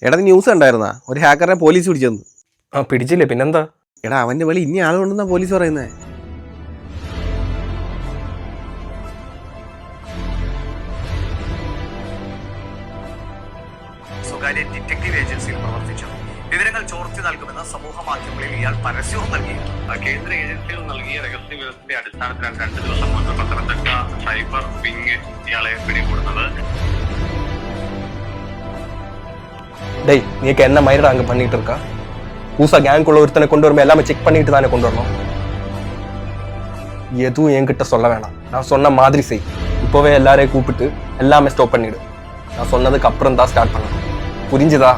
എടാ നീ ന്യൂസ് ഉണ്ടായിരുന്നാ ഒരു ഹാക്കറിനെ പോലീസ് പിടിച്ചെന്ന്? ആ പിടിച്ചില്ലേ പിന്നെന്താ? എടാ അവന്റെ വെളി ഇനി ആളുണ്ടെന്നാ പോലീസ് പറയുന്നേ. സ്വകാര്യ ഡിറ്റക്റ്റീവ് ഏജൻസിയിൽ പ്രവർത്തിച്ചു. വിവരങ്ങൾ ചോർത്തി നൽകുമെന്ന് സമൂഹ മാധ്യമങ്ങളിൽ ഇയാൾ പരസ്യവും നൽകി. കേന്ദ്ര ഏജൻസികൾ നൽകിയ രഹസ്യ വിവരത്തിന്റെ അടിസ്ഥാനത്തിലാണ് 2 ദിവസം മുൻപ് പത്തനംതിട്ട സൈബർ വിങ് ഇയാളെ പിടികൂടുന്നത്. டேய் நீக்கு என்ன மயிரடா அங்கே பண்ணிட்டு இருக்கா? புதுசா கேங்குள்ள ஒருத்தனை கொண்டு வரும்போது எல்லாமே செக் பண்ணிட்டு தானே கொண்டு வரணும். எதுவும் என்கிட்ட சொல்ல வேணாம். நான் சொன்ன மாதிரி செய். இப்போவே எல்லாரையும் கூப்பிட்டு எல்லாமே ஸ்டாப் பண்ணிடு. நான் சொன்னதுக்கு அப்புறம் தான் ஸ்டார்ட் பண்ணணும். புரிஞ்சுதா?